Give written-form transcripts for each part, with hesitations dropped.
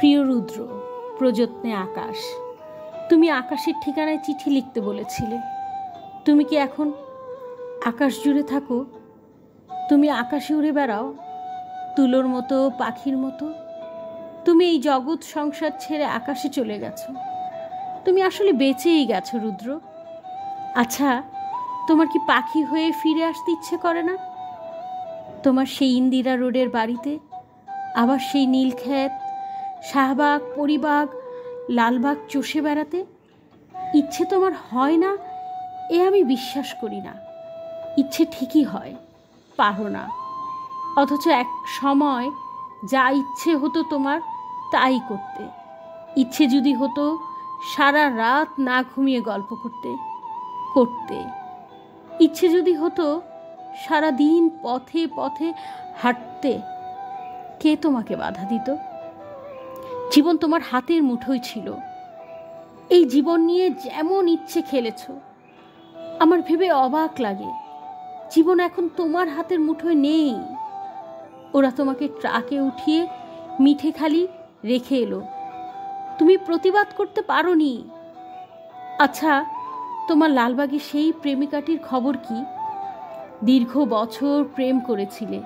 প্রিয় রুদ্র, প্রযত্নে আকাশ। তুমি আকাশের ঠিকানায় চিঠি লিখতে বলেছিলে। তুমি কি এখন আকাশ জুড়ে থাকো? তুমি আকাশে উড়ে বেড়াও তুলোর মতো, পাখির মতো? তুমি এই জগৎ সংসার ছেড়ে আকাশে চলে গেছো। তুমি আসলে বেঁচেই গেছো রুদ্র। আচ্ছা, তোমার কি পাখি হয়ে ফিরে আসতে ইচ্ছে করে না? তোমার সেই ইন্দিরা রোডের বাড়িতে, আবার সেই নীলক্ষেত, শাহবাগ, পরিবাগ, লালবাগ চষে বেড়াতে ইচ্ছে তোমার হয় না? এ আমি বিশ্বাস করি না। ইচ্ছে ঠিকই হয়, পারো না। অথচ এক সময় যা ইচ্ছে হতো তোমার তাই করতে। ইচ্ছে যদি হতো সারা রাত না ঘুমিয়ে গল্প করতে। ইচ্ছে যদি হতো সারা দিন পথে পথে হাঁটতে, কে তোমাকে বাধা দিত? জীবন তোমার হাতের মুঠোয় ছিল। এই জীবন নিয়ে যেমন ইচ্ছে খেলেছ, আমার ভেবে অবাক লাগে। জীবন এখন তোমার হাতের মুঠোয় নেই। ওরা তোমাকে ট্রাকে উঠিয়ে মিঠেখালি রেখে এলো, তুমি প্রতিবাদ করতে পারোনি। আচ্ছা, তোমার লালবাগে সেই প্রেমিকাটির খবর কি? দীর্ঘ বছর প্রেম করেছিলে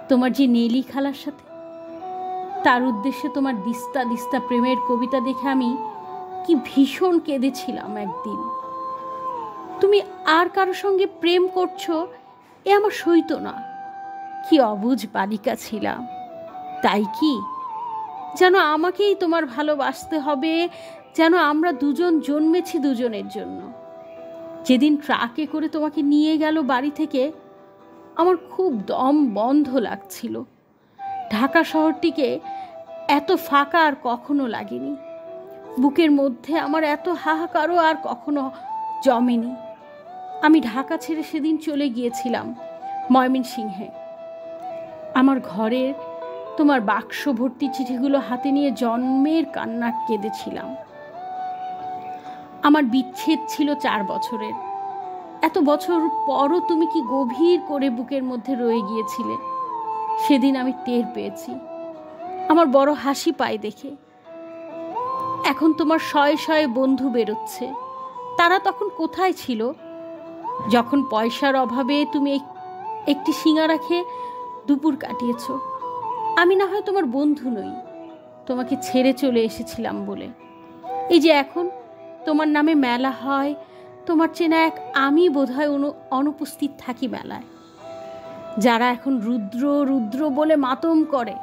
তোমার যে নেলি খালার সাথে। তার উদ্দেশ্যে তোমার দিস্তা দিস্তা প্রেমের কবিতা দেখে আমি কি ভীষণ কেঁদেছিলাম একদিন। তুমি আর কারো সঙ্গে প্রেম করছো, এ আমার সইতো না। কি অবুঝ বালিকা ছিলাম। তাই কি যেন আমাকেই তোমার ভালোবাসতে হবে, যেন আমরা দুজন জন্মেছি দুজনের জন্য। যেদিন ট্রাকে করে তোমাকে নিয়ে গেল বাড়ি থেকে, আমার খুব দম বন্ধ লাগছিল। ঢাকা শহরটিকে এত ফাঁকা আর কখনো লাগেনি। বুকের মধ্যে আমার এত হাহাকারও আর কখনো জমেনি। আমি ঢাকা ছেড়ে সেদিন চলে গিয়েছিলাম ময়মনসিংহে। আমার ঘরের তোমার বাক্স ভর্তি চিঠিগুলো হাতে নিয়ে জন্মের কান্না কেঁদেছিলাম। আমার বিচ্ছেদ ছিল 4 বছরের। এত বছর পরও তুমি কি গভীর করে বুকের মধ্যে রয়ে গিয়েছিলে, সেদিন আমি টের পেয়েছি। আমার বড় হাসি পায় দেখে। এখন তোমার শয়ে শয়ে বন্ধু বেরোচ্ছে। তারা তখন কোথায় ছিল, যখন পয়সার অভাবে তুমি একটি সিঙারা খেয়ে দুপুর কাটিয়েছ? আমি না হয় তোমার বন্ধু নই, তোমাকে ছেড়ে চলে এসেছিলাম বলে। এই যে এখন তোমার নামে মেলা হয়, তোমার চেনা এক আমি বোধহয় অনুপস্থিত থাকি মেলায়। যারা এখন রুদ্র রুদ্র বলে মাতম করে,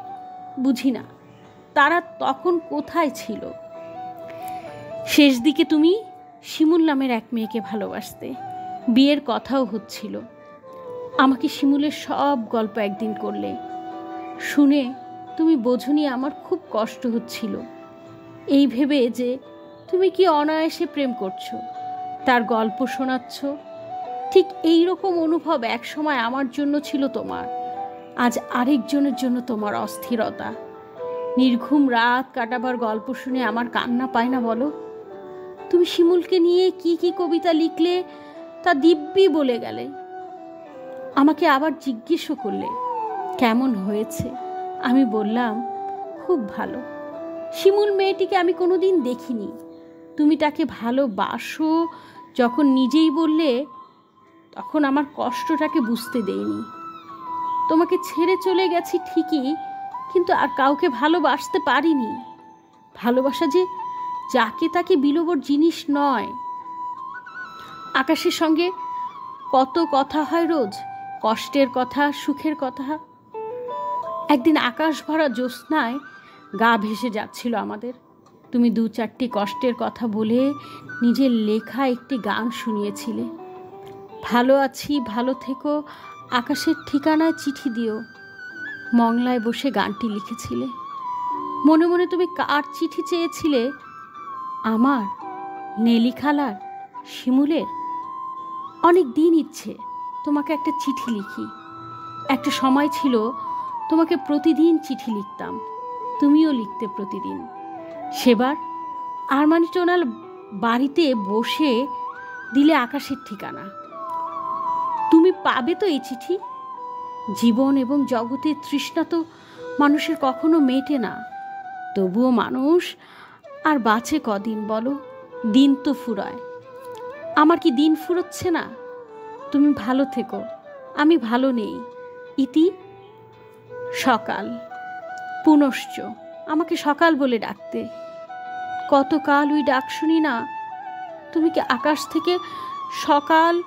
বুঝি না তারা তখন কোথায় ছিল। শেষ দিকে তুমি শিমুল নামের এক মেয়েকে ভালোবাসতে, বিয়ের কথাও হচ্ছিল। আমাকে শিমুলের সব গল্প একদিন করলে। শুনে তুমি বোঝনি আমার খুব কষ্ট হচ্ছিল, এই ভেবে যে তুমি কি অনায়াসে প্রেম করছো, তার গল্প শোনাচ্ছ। ঠিক এই রকম অনুভব এক সময় আমার জন্য ছিল তোমার, আজ আরেকজনের জন্য তোমার অস্থিরতা। নির্ঘুম রাত কাটাবার গল্প শুনে আমার কান্না পায় না বলো? তুমি শিমুলকে নিয়ে কি কি কবিতা লিখলে তা দিব্যি বলে গেলে। আমাকে আবার জিজ্ঞেসও করলে কেমন হয়েছে। আমি বললাম খুব ভালো। শিমুল মেয়েটিকে আমি কোনোদিন দেখিনি। তুমি তাকে ভালোবাসো যখন নিজেই বললে, তখন আমার কষ্টটাকে বুঝতে দেইনি। তোমাকে ছেড়ে চলে গেছি ঠিকই, কিন্তু আর কাউকে ভালোবাসতে পারিনি। ভালোবাসা যে যাকে তাকে বিলোবর জিনিস নয়। আকাশের সঙ্গে কত কথা হয় রোজ, কষ্টের কথা, সুখের কথা। একদিন আকাশ ভরা জ্যোৎস্নায় গা ভেসে যাচ্ছিল আমাদের। তুমি 2-4টি কষ্টের কথা বলে নিজের লেখা একটি গান শুনিয়েছিলে। ভালো আছি, ভালো থেকো, আকাশের ঠিকানায় চিঠি দিও। মংলায় বসে গানটি লিখেছিলে। মনে মনে তুমি কার চিঠি চেয়েছিলে? আমার, নেলি খালার, শিমুলের? অনেক দিন ইচ্ছে তোমাকে একটা চিঠি লিখি। একটা সময় ছিল তোমাকে প্রতিদিন চিঠি লিখতাম, তুমিও লিখতে প্রতিদিন। সেবার আরমানি টোনাল বাড়িতে বসে দিলে আকাশের ঠিকানা। তুমি পাবে তো এই চিঠি? জীবন এবং জগতের তৃষ্ণা তো মানুষের কখনো মেটে না। তবুও মানুষ আর বাঁচে কদিন বলো? দিন তো ফুরায়। আমার কি দিন ফুরোচ্ছে না? তুমি ভালো থেকো, আমি ভালো নেই। ইতি। সকাল। পুনশ্চ আমাকে সকাল বলে ডাকতে। কতকাল ওই ডাক শুনি না। তুমি কি আকাশ থেকে সকাল